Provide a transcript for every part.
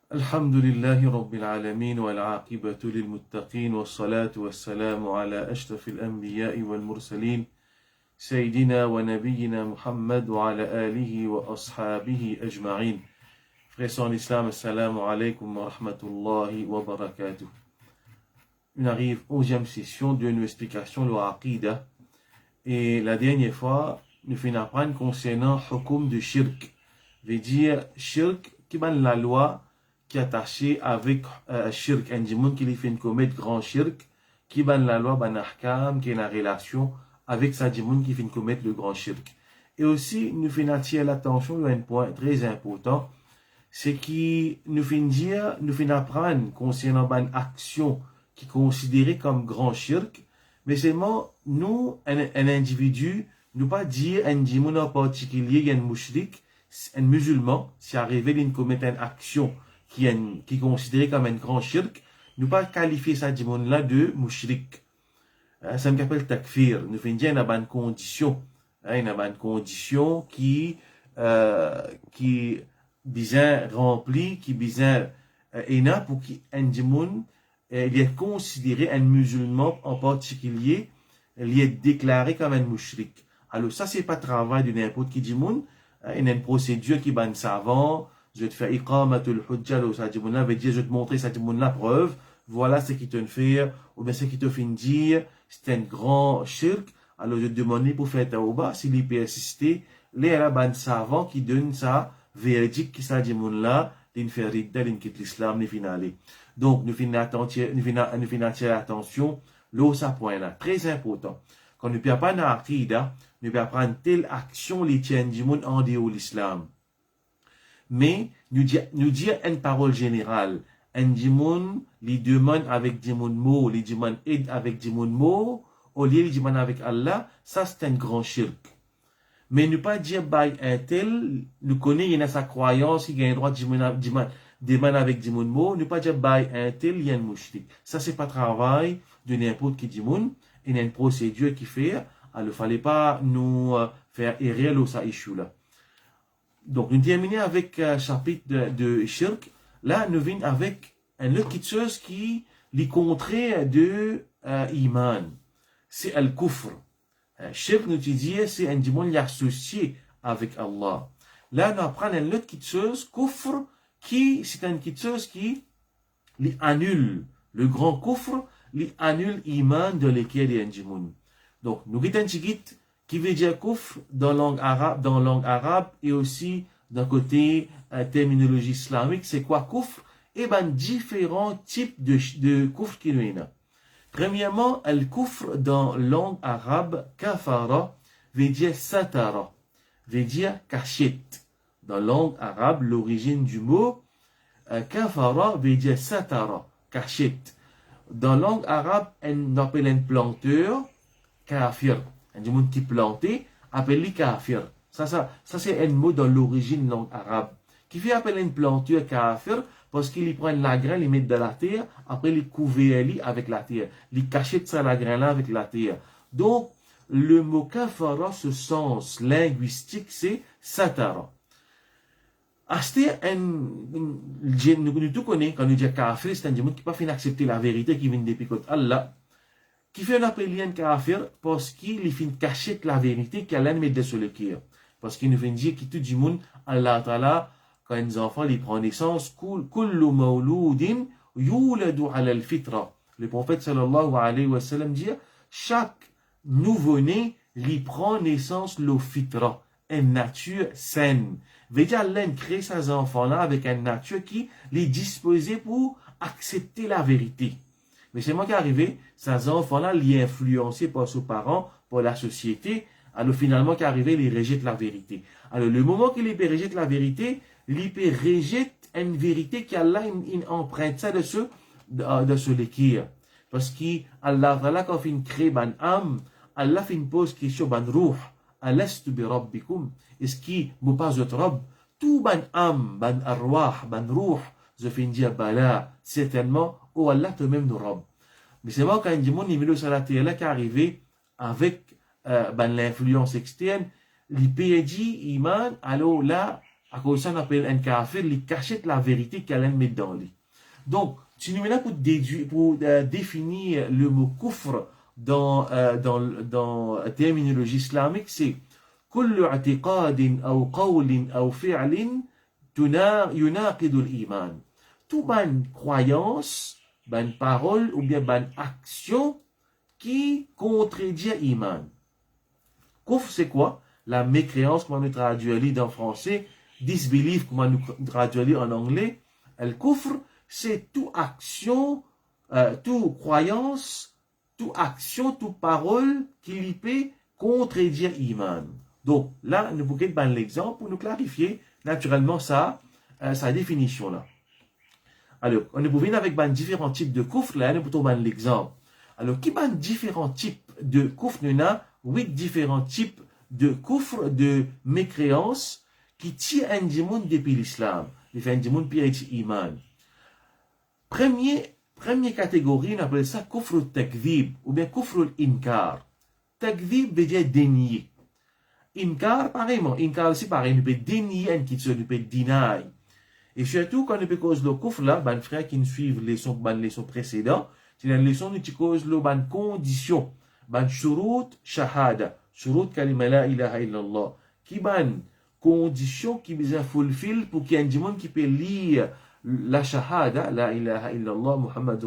الحمد لله رب العالمين والعاقبة للمتقين والصلاة والسلام على أشرف الأنبياء والمرسلين سيدنا ونبينا محمد وعلى آله وأصحابه أجمعين. Frères en islam, assalamu alaikum wa rahmatullahi wa barakatuh. On arrive aux 11e session de nos explications de l'Aqidah. Et la dernière fois, nous finissons apprendre concernant hukum de shirk. Veut dire shirk qui est la loi qui est attachée avec shirk. Un démon qui lui fait commettre grand shirk, qui est la loi ban ahkam, qui est la relation avec sa démon qui fait commettre le grand shirk. Et aussi, nous finissons attirer l'attention à un point très important, c'est qui nous finissons apprendre concernant ban action qui est considérée comme grand shirk. Mais seulement, nous, un individu, nous pas dire un démon en particulier, un mushrik, un musulman, si arrivé de commettre une action qui est considérée comme un grand shirk, nous pas qualifier ça démon-là de mushrik. Ça me rappelle takfir. Nous faisons dire une bonne condition. Une bonne condition qui bien remplie, qui bien est pour qu'un démon il est considéré un musulman en particulier, il est déclaré comme un mushrik. Alors ça, c'est pas travail de n'importe qui démon. Il y a une procédure qui est ban savant. Je vais te faire iqamatul hujja, ça dit veut dire je vais te montrer ça dit la preuve. Voilà ce qui te fait, ou bien ce qui te fait dire, c'est un grand shirk. Alors je te demande pour faire tauba, s'il y persister, les ban savant qui donne ça véridique qui ça dit là, d'une faire ridda, d'une quitte l'islam, d'une finale. Donc nous finissons attention, là ça point là, très important. Quand nous ne pouvons pas dans l'Aqidah, nous pouvons prendre telle action les tiennent du monde en dehors de l'islam. Mais nous dire une parole générale. Un démon, les demande avec démon mot, les demande aide avec démon mot, au lieu les demande avec Allah, ça c'est un grand shirk. Mais ne pas dire by un tel, nous connaissons, il y a sa croyance, il y a un droit de demande avec démon mot, ne pas dire by un tel, il y a un mushrik. Ça c'est pas travail de n'importe qui démon, il y a une procédure qui fait, alors il ne fallait pas nous faire errer ça issue là. Donc, nous terminons avec un chapitre de shirk. Là, nous venons avec un autre chose qui est contraire de iman. C'est le kufr. Shirk, nous disons, c'est un démon associé avec Allah. Là, nous apprenons une autre chose, kufr, qui, c'est une chose qui annule. Le grand kufr, annule iman de lequel il y a un démon. Donc, nous avons un qui veut dire kufr dans langue arabe et aussi d'un côté terminologie islamique, c'est quoi kufr? Eh bien, différents types de kufr qui nous y a. Premièrement, le kufr dans langue arabe, kafara, veut dire satara, veut dire cachette. Dans langue arabe, l'origine du mot, kafara veut dire satara, cachette. Dans langue arabe, on appelle un planteur kafir. Un démon qui planté, appelé kafir. Ça c'est un mot dans l'origine langue arabe. Qui fait appeler une planture kafir parce qu'il prend la graine, il met dans la terre, après il couvre avec la terre. Il cachette ça la graine là avec la terre. Donc, le mot kafara, ce sens linguistique, c'est satara. Nous tout connaissons, quand nous disons kafir, c'est un démon qui n'a pas fait accepter la vérité qui vient depuis Allah. Qui fait un appel un kafir parce qu'il fait cacher la vérité qu'Allah met sur le cœur. Parce qu'il nous fait dire que tout le monde, Allah Ta'ala, quand les enfants ils prennent naissance, kullu mawloudin yuladu ala al-fitra. Le prophète sallallahu alayhi wa sallam dit, chaque nouveau-né, il prend naissance le fitra, une nature saine. Veut dire Allah crée ces enfants-là avec une nature qui les disposée pour accepter la vérité. Mais c'est moi qui est arrivé, ces enfants-là, ils sont influencés par ses parents, par la société. Alors finalement, qui est arrivé, ils rejettent la vérité. Alors le moment qu'ils rejettent la vérité, ils rejettent une vérité qui Allah une empreinte ça de ce l'équire. Parce qu'Allah, quand il crée ban âme, Allah fait une pose question ban ruh. Alastu bi rabbikum. Est-ce qu'il ne pas votre robe? Tout ban âme, ban arwah, ban ruh. Je fais dire bala, certainement, oh Allah te même nous robe. Mais c'est moi quand il dit mon numéro sur la terre là qui est arrivé avec l'influence externe, l'IPD, Iman, alors là, À cause de ça, on appelle un kafir, il cachette la vérité qu'elle aime mettre dans lui. Donc, tu nous mets là pour définir le mot kufr dans la terminologie islamique, c'est كل اعتقاد أو قول أو فعل يناقض الإيمان. Tout ban croyance, ban parole ou bien ban action qui contredit l'iman. Kufr, c'est quoi? La mécréance, comment nous traduit en français, disbelief, comment nous traduit en anglais. Le kufr, c'est toute action, toute croyance, toute action, toute parole qui lui peut contredire l'iman. Donc, là, nous pouvons prendre l'exemple pour nous clarifier naturellement ça, sa définition là. Alors, on est venir avec différents types de kufr, là, nous pouvons prendre l'exemple. Alors, qui ban différents types de kufr? Nous avons 8 différents types de kufr, de mécréance, qui tirent un démon depuis l'islam. Il fait un démon pire iman. Première catégorie, on appelle ça kufr takdhib, ou bien kufr inkar. Takdhib veut dire dénier. Inkar, pareillement. Inkar aussi, pareil. On peut dénier un qui on peut deny. Et surtout, quand on peut cause le kufr là, ben, frère qui nous suivent les leçons précédentes, c'est une leçon qui cause le ban condition. Ban shurut shahada. Shurut kalima la ilaha illallah. Qui ban condition qui besoin fulfill pour qu'il y ait un monde qui peut lire la shahada, la ilaha illallah, Muhammad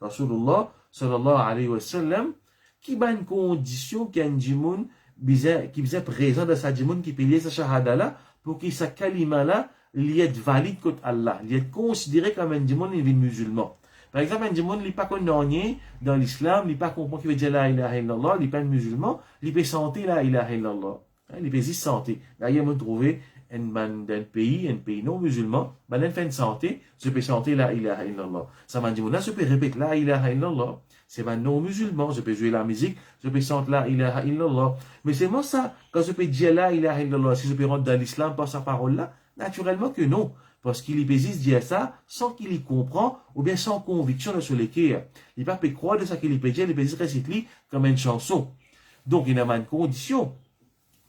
Rasulullah, sallallahu alayhi wa sallam, qui ban condition qu'il y ait un monde qui besoin présent dans sa monde qui peut lire sa shahada là, pour que sa kalima là, il est valide contre Allah, il est considéré comme un démon musulman. Par exemple, un démon, il n'est pas connu dans l'islam, il n'est pas compris qu'il veut dire la ilaha illallah, il n'est pas un musulman, il peut sentir la ilaha illallah. Il peut juste sentir. D'ailleurs, on trouve un pays non musulman, il fait une santé, je peux sentir la ilaha illallah. Ça m'a dit, là, je peux répéter la ilaha illallah. C'est un non musulman, je peux jouer la musique, je peux sentir la ilaha illallah. Mais c'est moi ça, quand je peux dire la ilaha illallah, si je peux rentrer dans l'islam par sa parole là, naturellement que non. Parce qu'il peut juste dire ça sans qu'il y comprend ou bien sans conviction sur lesquels il ne peut pas croire de ça qu'il peut dire, il peut juste réciter comme une chanson. Donc, il y a une condition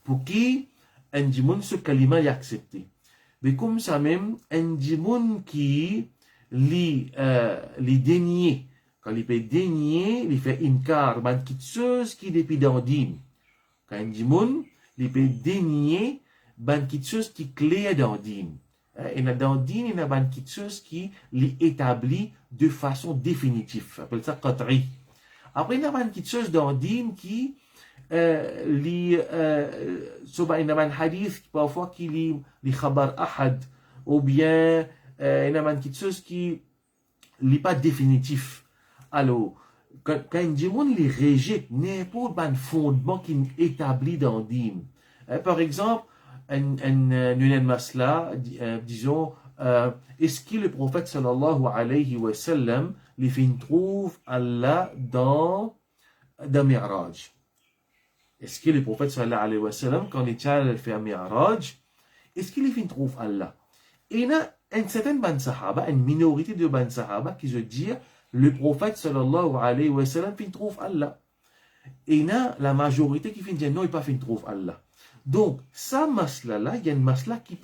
pour qui un démon ce kalima est accepté. Mais comme ça même, un démon qui les dénier, quand il peut dénier, il fait inkar, il quelque chose qui est depuis dans dîme. Quand un démon, il peut dénier, quelque chose qui est clair dans dîme. Et dans le din, il y a quelque chose qui l'établit de façon définitive. On appelle ça qat'i. Après, il y a quelque chose dans le din qui il y a un hadith parfois qui lit khabar ahad, ou bien il y a quelque chose qui n'est pas définitif. Alors, quand un démon les rejette, n'importe quel fondement qui est établi dans le din. Par exemple, une masla, disons, est-ce que le prophète sallallahu alayhi wa sallam les trouve Allah dans Mi'raj? Est-ce que le prophète sallallahu alayhi wa sallam, quand il est fait un Mi'raj, est-ce qu'il les trouve Allah? Et il y a une certaine ban sahaba, une minorité de ban sahaba qui se disent le prophète sallallahu alayhi wa sallam trouve Allah. Et il y a la majorité qui dit non, il pas trouve Allah. Donc, ça masla-là, il y a une masla qui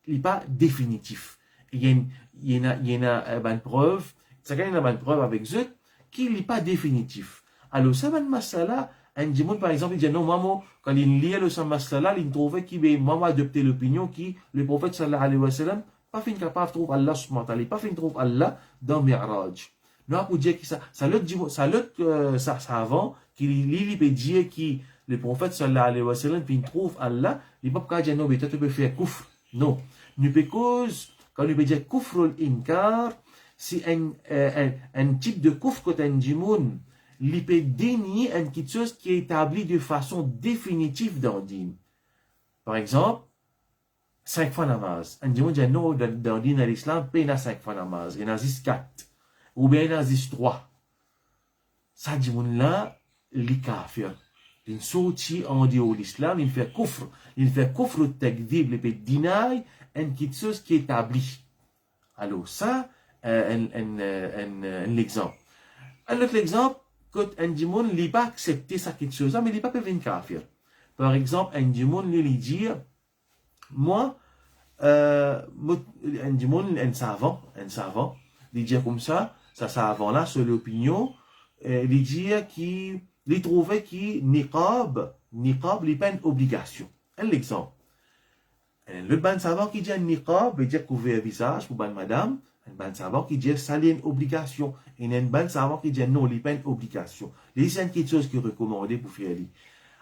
n'est pas définitif. Il y a une preuve, ça gagne une preuve avec eux, qui n'est pas définitif. Alors, ça, une masla-là, un démon, par exemple, il dit non, maman, quand il lit le ça masla-là, il trouvait qu'il va maman adopter l'opinion qui, le prophète sallallahu alayhi wa sallam, pas fin capable de trouver Allah subhanahu wa ta'ala, pas fin de trouver Allah dans Mi'raj. Non, pour dire que ça l'autre savant, qui lit, il peut dire qui, le prophète sallallahu alayhi wa sallam, puis il trouve Allah, il ne peut pas dire non, mais toi tu peux faire kufr. Non. Nous peut cause, quand nous peut dire kufr al-inkar, c'est un type de kufr que un djimoun, il peut dénier une petite chose qui est établie de façon définitive dans le din. Par exemple, 5 fois namaz. Un djimoun dit non, dans le din à l'islam, il y a 5 fois namaz. Il y en a 4. Ou bien il y en a 3. Ça djimoun là, il est kafir. Il sortit en dehors de l'islam, il fait kufr takdhib, il peut deny une petite chose qui est établie. Alors ça, un exemple. Un autre exemple, quand un démon n'a pas accepté ça quelque chose, mais il n'a pas pu venir kafir. Par exemple, un démon lui dit, moi, un savant, il dit comme ça savant là, sur l'opinion, il dit qu'il trouvait que niqab, il pas une obligation. Un exemple. Le ban savant qui dit niqab, veut dire couvrir le visage pour ban madame, un ban savant qui dit ça c'est une obligation. Et un ban savant qui dit non, il pas une obligation. C'est quelque chose qui est recommandé pour faire.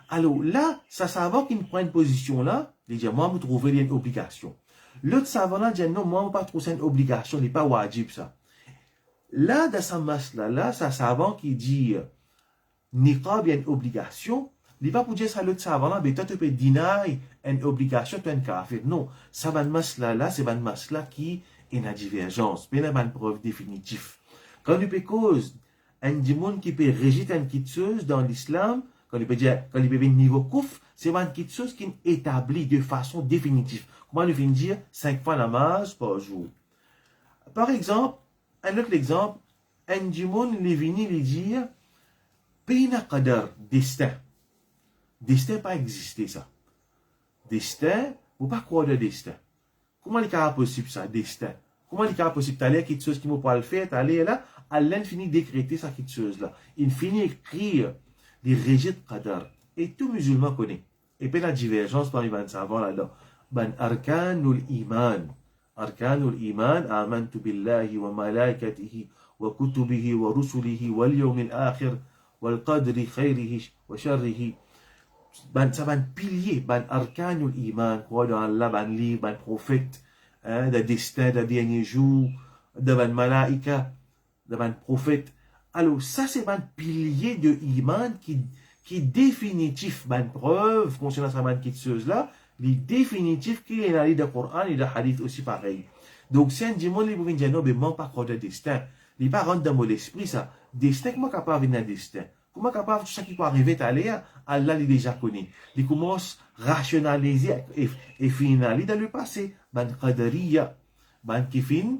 Alors là, ça savant qui prend une position là, il dit moi, je trouve une obligation. L'autre savant là dit non, moi, je ne pas trouver une obligation, il n'est pas wajib ça. Là, dans sa masse là, ça savant qui dit niqab, il y a une obligation. Il n'est pas pour dire ça l'autre savant là, mais toi tu peux deny une obligation, tu es un kafir. Non, ça va masse là, c'est une masse là qui est une divergence, mais il n'y a pas une preuve définitive. Quand tu peux cause, un démon qui peut régir une petite chose dans l'islam, quand il peut dire, quand il peut venir niveau kouf, c'est une petite chose qui est établie de façon définitive. Comment il vient dire 5 fois la masse par jour. Par exemple, un autre exemple, un démon il vient lui dire, Pina qadar, destin. Destin pas existé ça. Destin, vous pas croire de destin. Comment il est possible ça, destin? Comment il est possible d'aller quelque chose qui ne peut pas le faire, d'aller là, Allah finit décréter ça quelque chose là. Il finit écrire les régis de qadar. Et tout musulman connaît. Et puis la divergence parmi les savants là-dedans. Ben arkanul iman. Arkanul iman, amantu billahi wa malaikatihi wa kutubihi wa rusulihi wal yawmil akhir wal qadri khayrihi wa sharrihi. Ben, ça va un pilier, ben arkanul iman, croire dans Allah, ben livre, ben prophète, le destin, le dernier jour, de ben malaika, de ben prophète. Alors, ça, c'est un pilier de iman qui est définitif, ben preuve, concernant cette chose-là, les définitifs qui est dans le Coran et dans le hadith aussi pareil. Donc, si un démon, il peut dire non, mais moi, pas croire de destin. Il pas rentre dans mon esprit, ça. Destin, comment capable de venir destin? Comment capable, tout ça qui peut arriver à aller, Allah il déjà connaît. Il commence à rationaliser et finaliser dans le passé. Ben qadariya, ben qui fin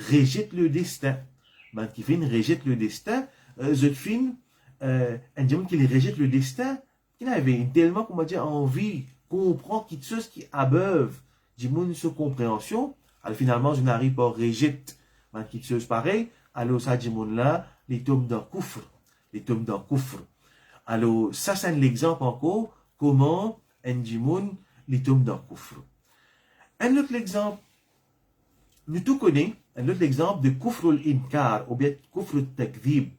rejette le destin. Ben qui fin rejette le destin. Je fin, un diamant qui rejette le destin, qui avait tellement, comment dire, envie, comprendre quelque chose qui abeuve du monde de compréhension. Alors finalement, je n'arrive pas à rejeter ben quelque chose pareil. Alors ça, du monde là, les tombes d'un coufre. Les tombes d'un coufre. Alors, ça, c'est un exemple encore, comment un djimoun les tombes d'un coufre. Un autre exemple, nous tous connaissons, un autre exemple de coufre l'inkar, ou bien coufre takdhib.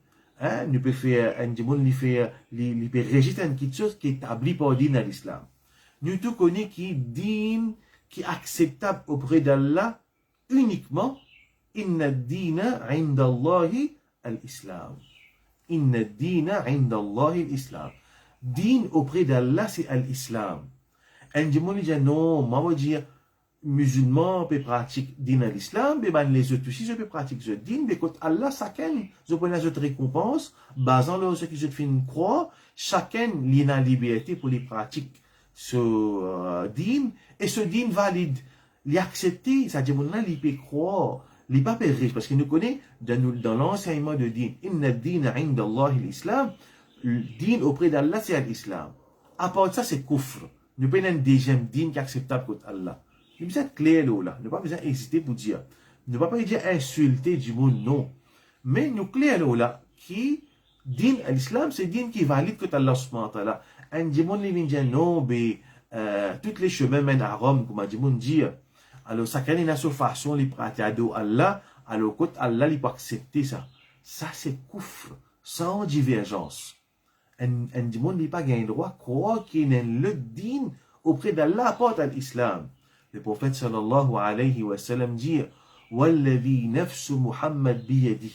Nous pouvons faire, un djimoun, il peut rejeter une petite chose qui est établie par din à l'islam. Nous tous connaissons qui din, qui est acceptable auprès d'Allah uniquement, inna dina inda Allahi al-islam. Inna dina inda Allahi al-islam. Din auprès d'Allah, c'est l'islam. Un démon dit non, moi je dire musulman peut pratiquer din à l'islam, mais les autres aussi je peux pratiquer ce din, mais quand Allah chacun je prends les autres récompenses, basant sur ce qui je fais une croix, chacun il a la liberté pour les pratiquer ce din, et ce din valide, il est accepté, ça dit mon là il peut croire. Il n'est pas riche, parce qu'il nous connaît dans l'enseignement de din. Inna dina inda Allah l'islam. Le din auprès d'Allah, c'est l'islam. À part ça, c'est kufr. Nous prenons un deuxième din qui est acceptable contre Allah. Nous besoin de clair là. Nous pas besoin d'hésiter pour dire. Nous pas dire insulter du monde, non. Mais nous clair là, qui din à l'islam, c'est din qui est valide contre Allah subhanahu wa ta'ala. Un démon qui vient dire non, mais tous les chemins mènent à Rome, comme un démon dit. Alors, chacun a sa façon de pratiquer Allah, alors quand Allah il peut accepter ça. Ça, c'est koufr, sans divergence. Un démon n'a pas gagné le droit de croire qu'il y a le din auprès d'Allah apporte à l'islam. Le prophète sallallahu alayhi wa sallam dit Walladhi nafsu Muhammad biyadi.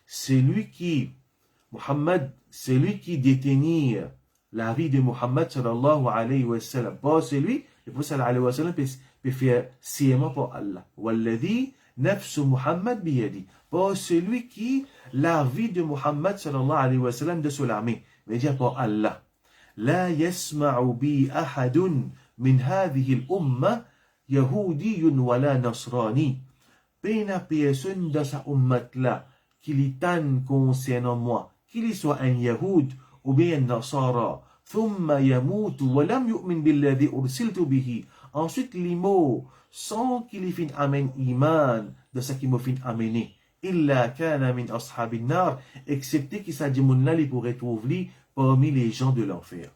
C'est lui qui, Muhammad, c'est lui qui détenir la vie de Muhammad sallallahu alayhi wa sallam. Pas c'est lui, le prophète sallallahu alayhi wa sallam peut faire serment pour Allah. Walladhi nafsu Muhammad biyadi. Pas celui qui la vie de Muhammad sallallahu alayhi wa sallam de son armée. Mais dire pour Allah. La yasma'u bi ahadun min hadhihi al-umma yahoudiyun wala nasrani. Pena personne dans sa ummat là qui l'itane concernant moi, qu'il soit un yahoud ou bien un nasara. ثم يموت ولم يؤمن بالذي أرسلت به. Ensuite, les mots, sans qu'il y fin amène iman de ce qui m'a fin amener. Illa kana min ashabin nar, excepté qu'il s'agit de là, il pourrait trouver parmi les gens de l'enfer.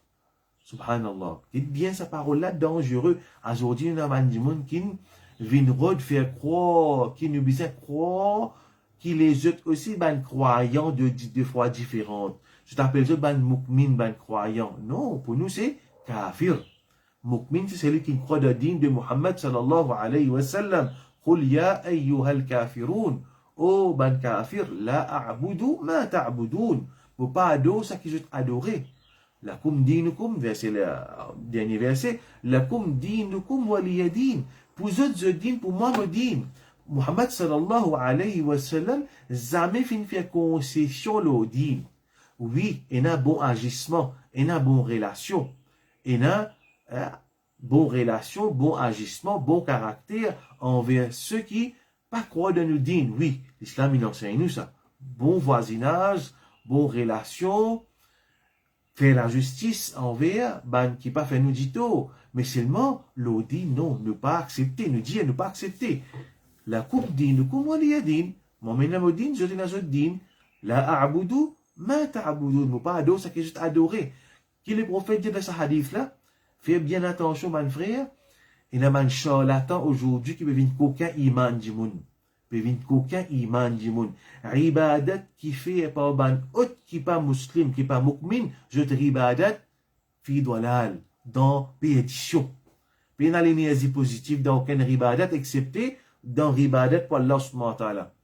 Subhanallah. Dites bien sa parole-là dangereux. Aujourd'hui, on a des gens qui viennent faire croire, qui nous disent croire, qui les autres aussi, ben, croyants de foi différentes. Je t'appelle ça, ben, mukmin, ben, croyant. Non, pour nous, c'est kafir. Mukmin, c'est celui qui croit dans le dîn de Muhammad sallallahu alayhi wa sallam. Qul ya ayyuhal kafirun. Oh, ben, kafir, la a'budu ma ta'budun. Pour pas adorer ça qui est adoré. Lakum dinukum, verset le dernier verset, lakum dinukum waliyadin. Pour eux, je din, pour moi, me din. Muhammad sallallahu alayhi wa sallam, jamais fin faire concession le din. Oui, il y a bon agissement, il y a bon relation, il y a bon relation, bon agissement, bon caractère envers ceux qui pas croient dans le din. Oui, l'islam, il enseigne nous ça. Bon voisinage, bon relation, faire la justice envers ban qui pas fait nous dit tout, mais seulement l'eau dit non, ne pas accepter, nous dit ne pas accepter. La coupe dit nous comme on dit din, mon menam din, je dis na je din, la a'budu ma ta'budun, ne pas adorer ça qui est juste adorer. Qui le prophète dit dans ce hadith là, fais bien attention mon frère, il y a un charlatan aujourd'hui qui peut venir qu'aucun iman du monde. Peut venir qu'aucun iman du monde. Ribadat qui fait par ban autre qui pas musulman, qui pas mu'min, je te ribadat, fi doualal, dans pédition. Puis il y a l'énergie positive dans aucun ribadat, excepté dans ribadat pour Allah subhanahu wa ta'ala.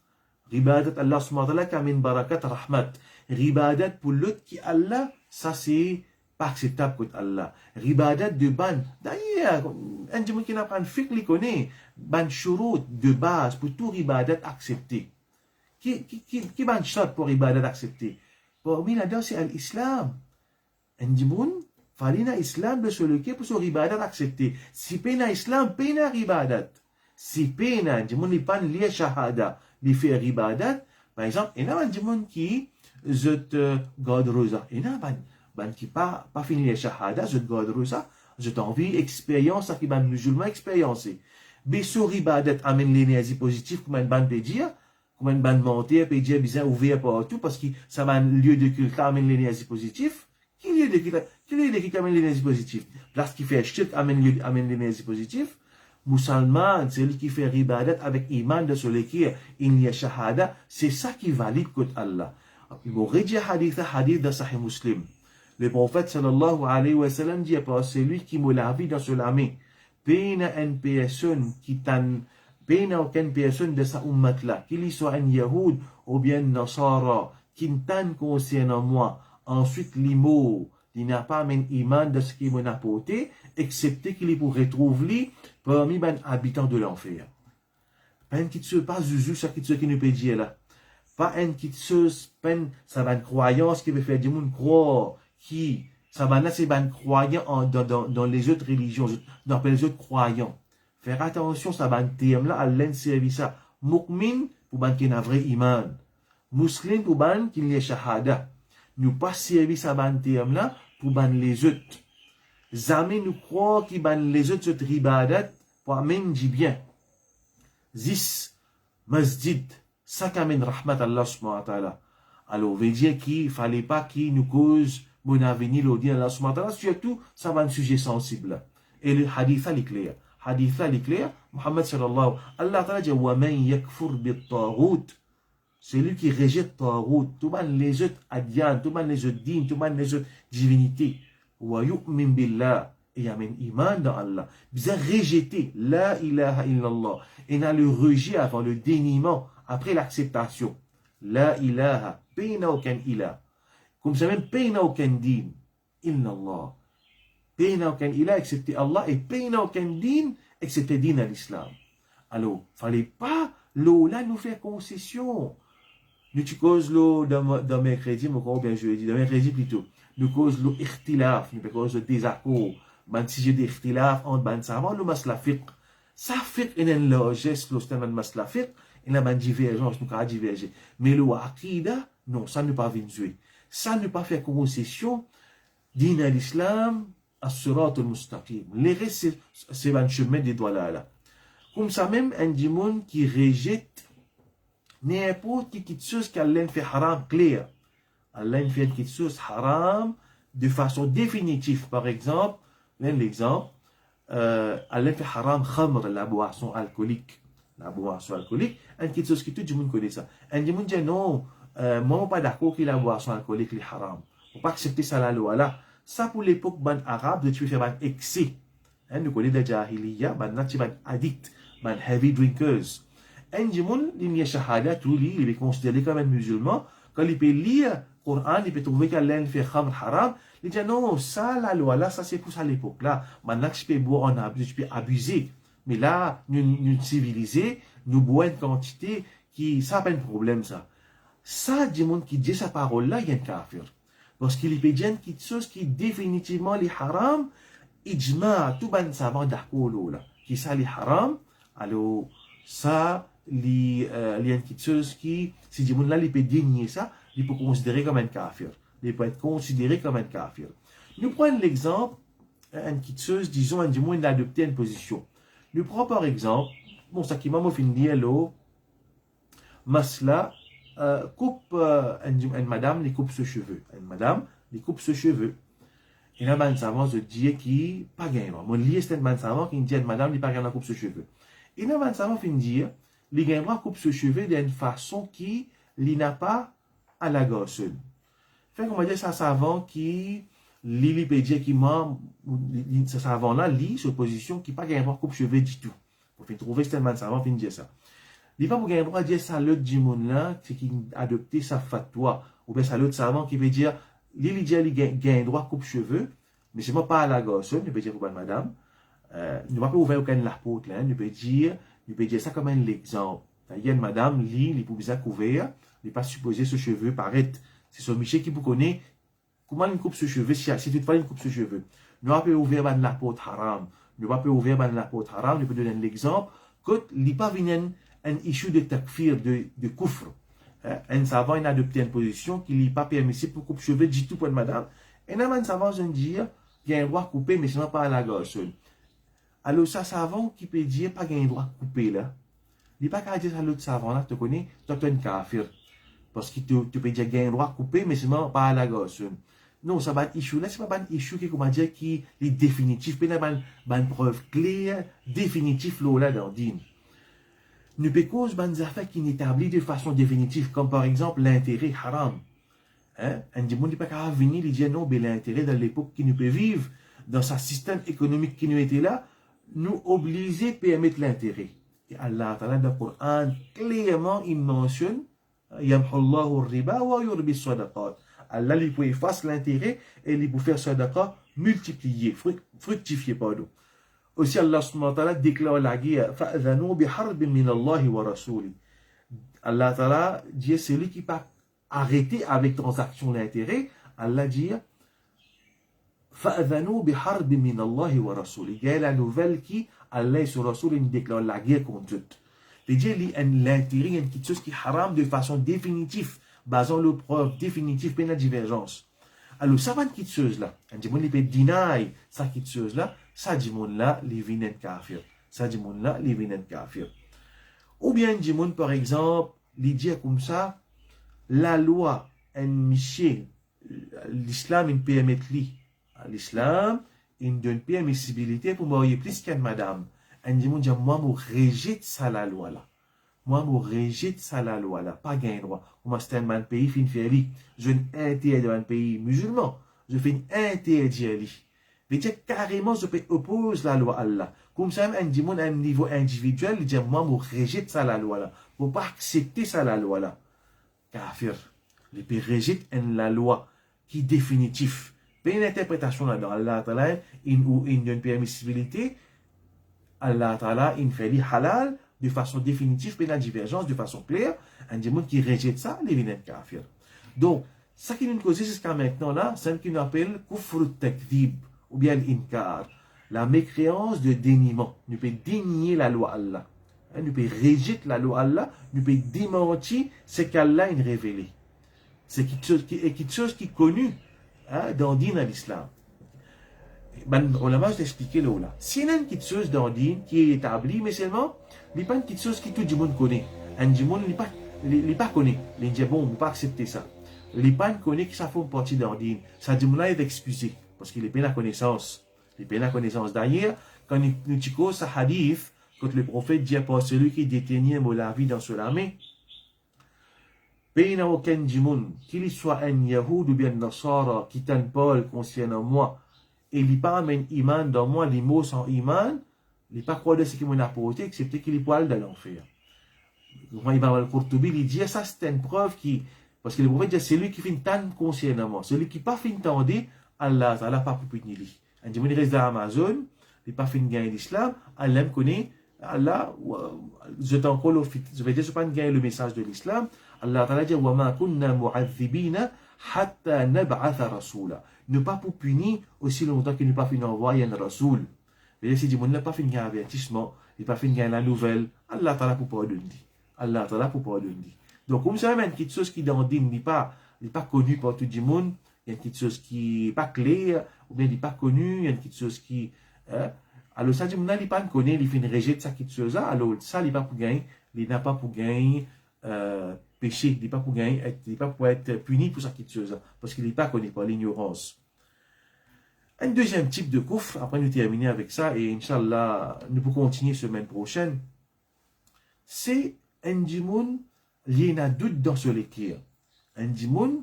Ribadat Allah subhanahu wa ta'ala kamin barakat rahmat. Ribadat pour l'autre qui Allah, ça c'est pas acceptable pour Allah. Ribadat de ban. D'ailleurs, un gens qui n'a pas un fiqh li connaît, ban shurut de base pour tout ribadat accepté. Qui ban shart pour ribadat accepté? Pour moi, là-dedans, c'est l'islam. Un gens, falina islam de ce lequel pour ce ribadat accepté. Si pena islam, pena ribadat. Si pena, un gens, li pan liya shahada, li fait ribadat, par exemple, il y a un gens qui zot God rosa. Il y a ban qui pas fini les shahada, je te garde ça, je t'envie expérience, ça qui ban musulman expériencer. Mais ce ribadat amène l'énergie positive, comme un ban peut dire, comme un ban mentir, peut dire bien ouvert partout, parce que ça va un lieu de culte amène l'énergie positive. Quel lieu de culte amène l'énergie positive? Place qui fait shirk amène l'énergie positive. Musulman, celui qui fait ribadat avec iman de celui qui il y a shahada, c'est ça qui valide contre Allah. Il m'aurait dit hadith de Sahih Muslim. Le prophète sallallahu alayhi wa sallam dit à celui qui me l'a vu dans ce lame, peine une personne qui t'en, peine aucune personne de sa ummat là, qu'il soit un yahoud ou bien nasara, qui t'en concernant moi, ensuite l'imo, il n'a pas même iman de ce qu'il m'a apporté, excepté qu'il pourrait trouver parmi les habitants de l'enfer. Pas un qui se passe Zuzu, ça qui nous peut dire là. Pas un qui se peine, ça va une croyance qui veut faire du monde croire. Qui, ça va là, c'est ben croyant dans les autres religions, dans les autres croyants. Faire attention, ça va un terme là, à l'en servir ça. Mu'min, pour ben qui n'a vrai iman. Muslim, pour ben qui n'est shahada. Nous pas servir ça ben terme là, pour ben les autres. Jamais nous croire qui ben les autres ribadat, pour amène du bien. Zis, masjid, ça qu'amène rahmat Allah subhanahu wa ta'ala. Alors, veut dire qu'il fallait pas qu'il nous cause mon avenir, le dit Allah subhanahu wa ta'ala, surtout, ça va un sujet sensible. Et le hadith est clair. Hadith est clair. Muhammad sallallahu Allah ta'ala dit, wa man yakfur bit taghut. C'est lui qui rejette taghut. Tout les autres adyan, tout les autres dînes, tout les autres divinités. Wa yu'min billah. Et amène iman dans Allah. Bien rejeter la ilaha illallah. Et n'a le rejet avant le déniement, après l'acceptation. La ilaha. Peina aucun ilah. Comme ça même, peina aucun din. Illallah. Peina aucun ilah excepté Allah et peina aucun din excepté din à l'islam. Alors, fallait pas l'eau là nous faire concession. Nous tu causes l'eau dans mercredi, ou bien jeudi, dans mercredi plutôt. Nous cause l'eau ikhtilaf, nous cause le désaccord. Ben si j'ai des ikhtilaf entre ben savants, nous mas la fiqh. Ça fiqh est une largesse, l'ostan mas la fiqh, il y a une divergence, nous avons diverger. Mais le aqida, non, ça ne pas venir jouer. Ça ne pas faire concession, din à l'islam, as-sirat al-mustaqim. L'erreur, c'est un chemin des doigts là. Comme ça même, un démon qui rejette n'importe quelle chose qu'Allah fait haram clair. Allah fait quelque chose haram de façon définitive. Par exemple, l'exemple, Allah fait haram khamr, la boisson alcoolique. La boisson alcoolique, quelque chose que tout le monde connaît ça. Un démon dit non, moi, je ne suis pas d'accord que la boisson alcoolique est haram. On ne peut pas accepter ça la loi là. Ça pour l'époque arabe, tu peux faire un excès. Nous connaissons la jahiliya, maintenant tu vas être addict, heavy drinkers. Un démon, il y a shahada, tout lui, il est considéré comme un musulman. Quand il peut lire le Coran, il peut trouver qu'Allah fait khamr haram. Il dit non, ça la loi là, ça c'est pour ça l'époque là. Maintenant que je peux boire en abus, je peux abuser. Mais là, nous civilisés, nous boire une quantité qui, ça n'a pas de problème ça. Ça, du monde qui dit sa parole là, il y a un kafir. Parce qu'il peut dire quelque chose qui définitivement est haram, ijma, tout le monde savant d'accord là. Qui ça est haram, alors ça, il y a quelque chose qui, si du monde là, il peut dénier ça, il peut considérer comme un kafir. Il peut être considéré comme un kafir. Nous prenons l'exemple, une petite chose, disons, un du monde il a adopté une position. Nous prenons par exemple, bon, ça qui m'a fait dire là, masla, coupe une madame, les coupe ses cheveux. Une madame, les coupe ses cheveux. Et là, un savant se dit qui pas gain. Mon lié, c'est un savant qui dit à une madame, il pas gain coupe ses cheveux. Et là, un savant finit dire, les gain coupe ses cheveux d'une façon qui n'a pas à la gosse. Fait qu'on va dire ça savant qui Lili peut dire qui m'a, ce savant là, lit sur position qui pas gain coupe cheveux du tout. Pour finir trouver c'est un savant finit dire ça. Il pas pour gagner droit dire ça l'autre du monde là, c'est qui a adopté sa fatwa, ou bien ça l'autre savant qui veut dire, il dit il gagne droit coupe cheveux, mais c'est pas à la gosse, il peut dire pour madame, ne va pas ouvrir aucun la porte là, il peut dire ça comme un exemple. Il y a une madame, il peut bien couvert, il n'est pas supposé ce cheveu paraître, c'est son Michel qui vous connaît, comment il coupe ce cheveu, si tu fais une coupe ce cheveu. Ne va pas ouvrir la porte haram, ne va pas ouvrir la porte haram, il peut donner l'exemple, que il n'est pas venu un issue de takfir, de kufr. Un savant a adopté une position qui n'est pas permissible pour couper cheveux du tout pour une madame. Et un savant vient dire qu'il y a un droit coupé, mais ce n'est pas à la gorge. Alors, ça savant qui peut dire pas qu'il y a un droit coupé là. Il n'est pas qu'à dire à l'autre savant là, tu connais, toi tu es un kafir. Parce que tu peux dire qu'il y a un droit coupé, mais ce n'est pas à la gorge. Non, ça va être issue là, c'est pas un issue qui, comment dire, qui est définitif, mais il y a une preuve claire, définitive là dans le dîme. Ne peut cause des affaires qui n'établissent de façon définitive, comme par exemple l'intérêt haram. Un démon n'est pas qu'à venir, il dit non, mais l'intérêt dans l'époque qui nous peut vivre, dans ce système économique qui nous était là, nous obliger à permettre l'intérêt. Et Allah, dans le Coran, clairement, il mentionne Yamhullahu riba wa yurbi sadaqat. Allah, il peut effacer l'intérêt et il peut faire sadaqa multiplier, fructifier, pardon. Aussi, Allah subhanahu wa ta'ala déclare la guerre. Fa'adhanou biharbin min Allahi wa rasuli. Allah ta'ala dit celui qui peut arrêter avec transaction l'intérêt. Allah dit Fa'adhanou biharbin min Allahi wa rasuli. Il y a la nouvelle qui, Allah et son rasoul, il déclare la guerre contre eux. C'est-à-dire l'intérêt, il y a quelque chose qui est haram de façon définitive, basant le preuve définitive, pas la divergence. Alors, ça va une petite chose là. Un démon, il peut deny ça petite chose là. Ça démon là, les vinen kafir. Ça démon là, les vinen kafir. Ou bien un démon, par exemple, il dit comme ça, la loi, un monsieur, l'islam, il permet lui. L'islam, il donne permissibilité pour marier plus qu'une madame. Un démon dit, moi, je rejette ça la loi là. Moi, je rejette ça la loi là. Pas gain droit. Moi, c'est un pays fin féri. Je interdis un pays musulman. Je fais une interdit. Je dis carrément, je peux opposer la loi Allah. Comme ça, un démon à un niveau individuel, il dit, moi, je rejette ça la loi là. Je ne peux pas accepter ça la loi là. Kafir. Il peut rejeter la loi qui est définitive. Pas une interprétation là dans Allah Ta'ala, il donne permissibilité. Allah Ta'ala, il fait halal de façon définitive, pas une divergence de façon claire. Un démon qui rejette ça, il vient être kafir. Donc, ça qui nous cause jusqu'à maintenant là, c'est ce qu'on appelle kufr takdib, ou bien l'inkar, la mécréance de déniement. Nous peut dénier la loi Allah. Nous peut rejeter la loi Allah, nous peut démentir ce qu'Allah a révélé. C'est quelque chose qui est connu dans le din à l'islam. Ben, on a expliqué là. S'il y a une petite chose dans le din qui est établie, mais seulement, il n'y a pas une petite chose qui tout le monde connaît. Un monde n'est pas connu. Il dit, bon, on ne peut pas accepter ça. Les pas connaît que ça fait partie dans le din. Ça dit, là, il va excuser. Parce qu'il est pas la connaissance. Il est pas la connaissance. D'ailleurs, quand nous disons ce hadith, quand le prophète dit à celui qui détenait la vie dans ce lame, Peina aucun djimoun, qu'il soit un Yahoud ou bien Nasara, qui t'en parle concernant moi, et il pas amène iman dans moi, les mots sans iman, il pas croire de ce qu'il m'a apporté, excepté qu'il est poil de l'enfer. Quand Imam al-Qurtubi, il dit, ça c'est une preuve qui, parce que le prophète dit, c'est lui qui fait tant concernant moi, celui qui pas fait tant de, Allah pas pour punir lui. Un djimoun, il reste dans Amazon, il pas fait gagner l'islam, Allah me connaît, Allah, je vais dire, je pas gagner le message de l'islam, Allah Ta'ala dit وَمَا كُنَّا مُعَذِّبِينَ حَتَّى نَبْعَثَ رَسُولًا. Ne pas pour punir aussi longtemps qu'il n'a pas fait envoyer un rasoul. Mais si il n'a pas fait un avertissement, il n'a pas fait la nouvelle, Allah Ta'ala pour pardonner. Allah Ta'ala pour pardonner. Donc, comme ça, il y a une petite chose qui dans le din n'est pas connue par tout le monde, il y a une petite chose qui n'est pas claire, ou bien il n'est pas connue, il y a une petite chose qui. Alors, ça, il n'est pas connu, il fait une rejet de sa petite chose-là, alors ça, il n'est pas pour gagner, il n'a pas pour gagner. Péché, il n'est pas pour gagner, il n'est pas pour être puni pour sa petite chose, parce qu'il n'est pas connu par l'ignorance. Un deuxième type de coufre, après nous terminer avec ça, et Inch'Allah, nous pouvons continuer semaine prochaine, c'est un djimoun, il y a un doute dans ce l'écrire. Un djimoun,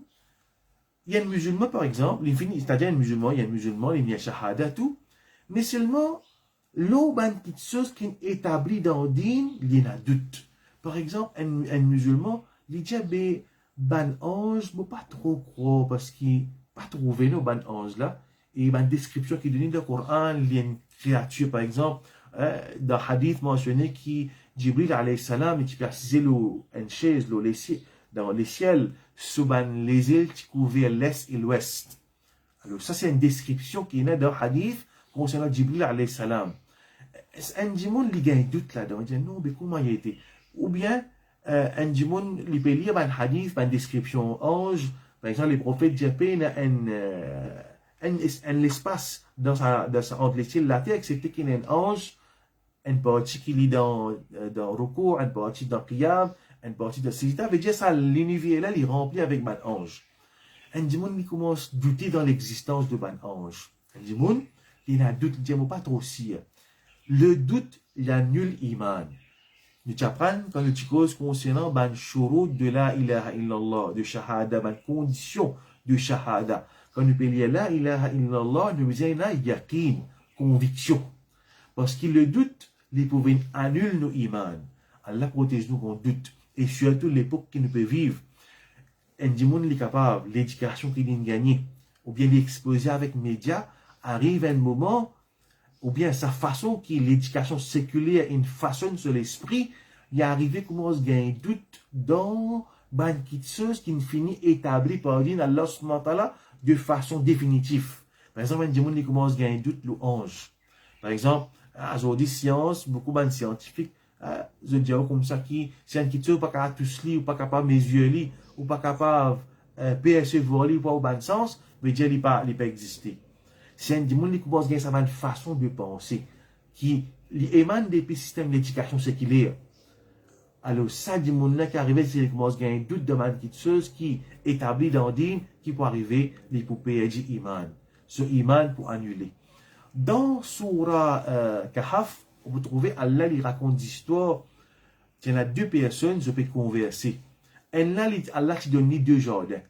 il y a un musulman par exemple, c'est-à-dire un musulman, il y a shahada, tout, mais seulement, l'eau, une petite chose qui est établie dans le din, il y a un doute. Par exemple, un musulman, il dit, ban ange, mais pas trop croire, parce qu'il pas trouvé nos ban ange là. Et une description qui est donnée dans le Coran, il y a une créature, par exemple, dans le hadith mentionné qui, Jibril alayhi salam, il précisait une chaise, dans les ciels, sous les îles qui couvraient l'est et l'ouest. Alors, ça, c'est une description qui est dans le hadith concernant Jibril alayhi salam. Un djimoun, il y a un doute là-dedans. Il dit, non, mais comment il a été? Ou bien, un djimoun, il peut lire un hadith, une description ange. Par exemple, les prophètes disent un espace entre les ciels et la terre, excepté qu'il y a un ange, une partie qui lit dans Ruku, une partie dans Qiyam, une partie dans Sijda. Ça veut dire ça, l'univers là, il est rempli avec un ange. Un djimoun, il commence à douter dans l'existence de un ange. Un djimoun, il a un doute, il dit, pas trop si. Le doute, il annule iman. Nous apprenons quand nous causes concernant ban shurut de la ilaha illallah, de shahada, ban condition de shahada. Quand nous parlons la ilaha illallah, nous disons la yaqin, conviction. Parce que le doute, les pouvait annuler nos iman. Allah protège nous contre doute. Et surtout l'époque qui nous peut vivre. Un djimoun est capable, l'éducation qu'il a gagnée, ou bien l'exposer avec médias, arrive un moment ou bien sa façon qui l'éducation séculaire une façon sur l'esprit, il est arrivé comment se gagner doute dans une petite chose qui finit établie par Allah subhanahu wa ta'ala de façon définitive. Par exemple, un démon qui commence à gagner doute le ange. Par exemple, aujourd'hui, science, beaucoup de scientifiques, je dis comme ça, qui, c'est un petite chose pas capable de tous lire, ou pas capable de mesurer, ou pas capable de percevoir, ou pas au bon sens, mais Dieu n'est pas existé. C'est un démon qui commence à gagner sa façon de penser, qui émane des systèmes d'éducation séculaire. Alors, ça, démon-là qui arrive, c'est qu'il commence à gagner doute de ma petite chose qui établit dans le din, qui peut arriver, les poupées du iman. Ce iman pour annuler. Dans Surah Kahf, on peut trouver Allah il raconte d'histoire. Il y a deux personnes qui peuvent converser. Et là, Allah te donne deux jardins.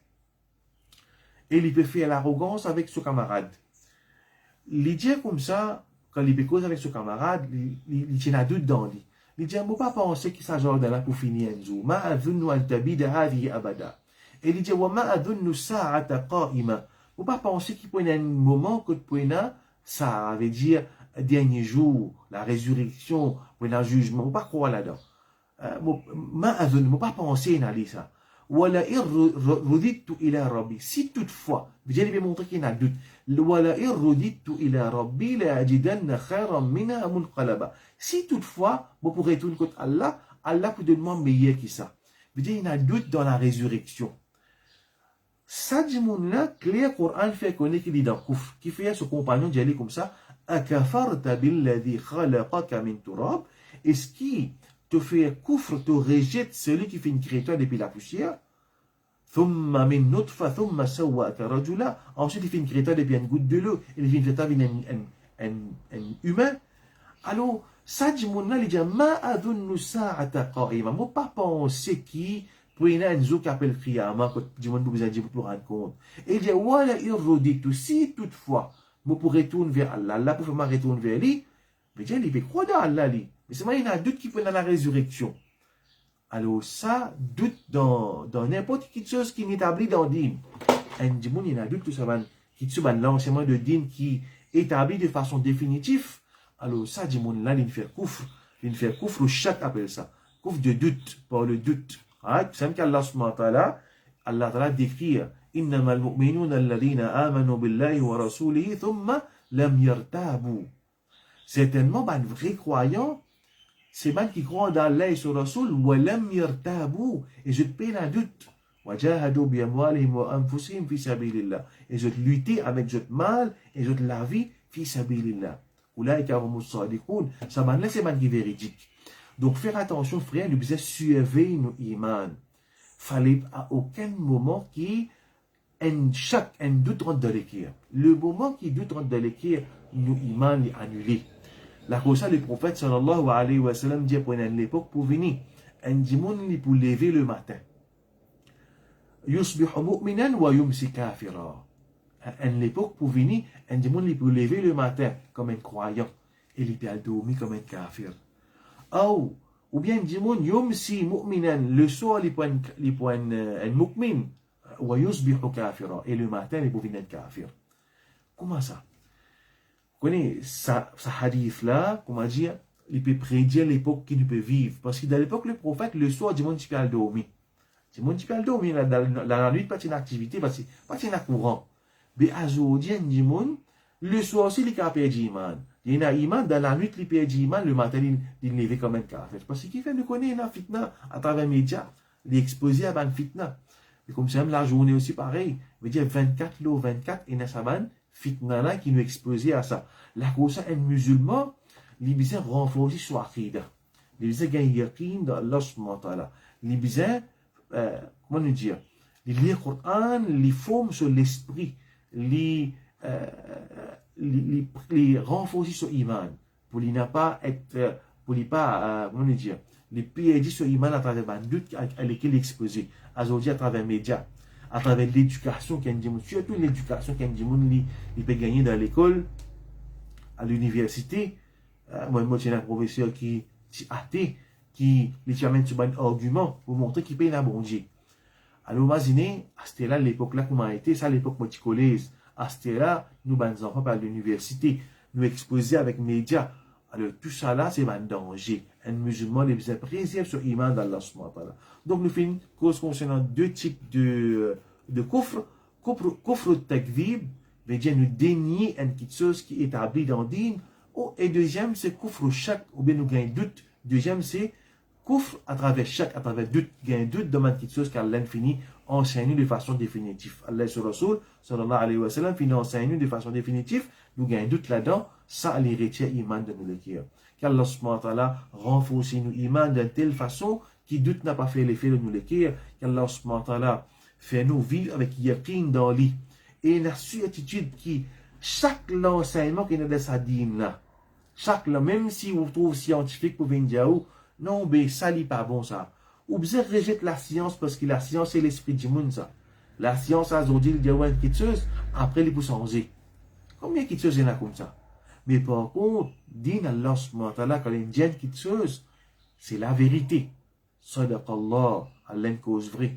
Et il peut faire l'arrogance avec son camarade. Il dit comme ça, quand il peut causer avec son camarade, il tient à doute dans lui. Il dit, je ne pas penser que ça jardin-là pour finir un jour. Ma adhunnu an tabida hadhihi abada. Et il dit, wa ma adhunnu sa'ata qa'ima. Je ne pas penser qu'il peut y avoir un moment que ça veut dire dernier jour, la résurrection, le jugement. Je ne pas croire là-dedans. Ma adhunnu, je ne pas penser à ça. Wala irruditu ila rabbi. Si toutefois, je vais montrer qu'il y a un doute. Wala irruditu ila rabbi la ajidanna khayran minha munqalaba. Si toutefois, vous pourrez retourner contre Allah, Allah peut donner meilleur que ça. Il y a un doute dans la résurrection. Ça, du monde-là, clair, Coran fait connaître qu'il est dans Kouf, qui fait à ce compagnon d'y aller comme ça, Akafarta billadhi khalaqaka min turab, est-ce qui te fait Koufr, te rejette celui qui fait une créature depuis la poussière? Thumma min nutfa, thumma sawwaka rajula, ensuite il fait une créature depuis une goutte de l'eau, il fait une créature un humain. Alors, ça, du monde-là, il dit, ma adunnu sa'ata qa'ima, moi pas penser qui, pour y avoir un zou qui appelle Qiyama, quand du monde vous a dit, vous vous rendre compte. Et il dit, voilà, irroditu, si toutefois, moi pour retourner vers Allah, Allah pour faire retourner vers lui, mais il dit, il fait croire dans Allah, lui. Mais c'est moi, il y a un doute qui peut dans la résurrection. Alors, ça, doute dans n'importe quelle chose qui est établie dans le dîme. Un du monde, il y a un doute tout ça, qui est l'enseignement de dîme qui est établi de façon définitive. Alors, ça, du monde là, il fait koufr. Il fait koufr, chaque appelle ça. Koufr de doute, par le doute. C'est qu'Allah subhanahu wa ta'ala, Allah ta'ala décrit إنما المؤمنون الذين آمنوا بالله ورسوله ثم لم يرتابوا. Certainement, un vrai croyant, c'est man qui croit dans Allah et son Rasoul, ولم يرتابوا. Et je te paie un doute. وجاهدوا بأموالهم وأنفسهم في سبيل الله. Et je te lutter avec votre mal et votre la vie, في سبيل الله. أولئك هم الصادقون. Ça man là, c'est man qui est véridique. Donc, faire attention, frère, nous devons surveiller nos imans. Fallait à aucun moment qui un doute rentre dans l'équerre. Le moment qui doute rentre dans l'équerre, nos imans est annulé. La cause, le prophète sallallahu alayhi wa sallam dit pour une époque pour venir, un dimoun pour lever le matin. Yusbihu mu'minan wa yumsi kafira. Une époque pour venir, un dimoun pour lever le matin comme un croyant et il peut dormir comme un kafir. Ou bien dimoun yumsi mu'minan, le soir il peut un mu'min wa yusbihu kafira et le matin il peut venir un kafir. Comment ça? Vous connaissez ça hadith là, comment dire, il peut prédire l'époque qu'il peut vivre. Parce que dans l'époque, le prophète, le soir, du monde qui peut dormir. Du monde qui peut dormir, la nuit, pas une activité, parce que pas une courant. Mais à aujourd'hui, du monde, le soir aussi, il peut perdre iman. Il y a un iman, dans la nuit, il perd iman, le matin, il lève comme un kafir. Parce qu'il fait de connaître la fitna à travers les médias, il est exposé à une fitna. Et comme ça, même la journée aussi, pareil. Il veut dire 24, l'eau 24, et Nasaban, fitna là qui nous exposait à ça. La cause, un musulman, il besoin renforcer son aqidah. Il besoin gagner yaqin dans Allah subhanahu wa ta'ala. Il besoin, comment nous dire, il lire le Coran, il forme sur l'esprit, il renforcer son iman, pour ne pas être, pour ne pas, comment nous dire, les perdre son iman à travers un doute à lequel il est exposé, aujourd'hui à travers les médias, à travers l'éducation qu'il y a, surtout l'éducation qu'il y a, il peut gagner dans l'école, à l'université. Moi, j'ai un professeur qui est athée, qui lui amène sur un argument pour montrer qu'il peut un bon Dieu. Alors, imaginez, à cette là l'époque là, comment a été, ça, l'époque moticolaise. À cette là nous, les enfants, par l'université, nous exposer avec les médias. Alors, tout ça là, c'est un danger. Un musulman, il besoin préserve sur l'iman d'Allah subhanahu wa ta'ala. Donc, nous faisons une cause concernant deux types de kufr. Kufr takdhib, veut dire nous dénier une petite chose qui est établie dans le din. Et deuxième, c'est kufr shak, ou bien nous gagnons doute. Deuxième, c'est kufr à travers shak, à travers doute. Gagnons doute dans une petite chose qu'Allah finit enseigne de façon définitive. Allah sur Rasoul, sallallahu alayhi wa sallam, finit enseigne de façon définitive. Nous gagnons doute là-dedans, ça les retient iman de nous le cœur. Qu'Allah subhanahu wa ta'ala renforce nous iman de telle façon qui doute n'a pas fait l'effet de nous le cœur. Qu'Allah subhanahu wa ta'ala fait nous vivre avec yaqin dans lui. Et la certitude qui, chaque enseignement qui est dans sa dîme là, chaque, même si vous trouvez scientifique pour venir dire, non, mais ça n'est pas bon ça. Ou bien rejette la science parce que la science c'est l'esprit du monde ça. La science a aujourd'hui il dit ouais quelque chose, après il peut changer. Combien de choses il y en a comme ça? Mais par contre, dit Allah subhanahu wa ta'ala quand il dit quelque chose, c'est la vérité. Sadaqallah, Allah une cause vraie.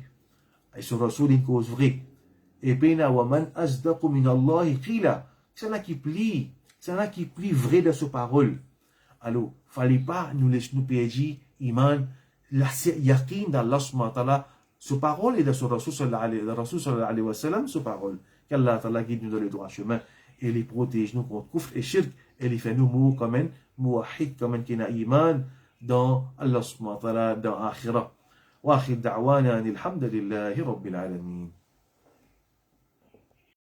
Et son Rasoul une cause vraie. Et puis, waman asdaqu min Allah qila. C'est là qui plie. C'est là qui plie vrai de sa parole. Alors, fallait pas nous laisser nous perdre iman, la yaqin d'Allah subhanahu wa ta'ala, sa parole et de son Rasoul sallallahu alayhi wa sallam, sa parole. Qu'Allah ta'ala guide nous dans le droit chemin et les protège nous contre kufr et shirk et les fait nous mourir comme un muwahid, comme un qui n'a iman dans Allah subhanahu wa ta'ala, dans akhirah. وآخر دعوانا أن الحمد لله رب العالمين.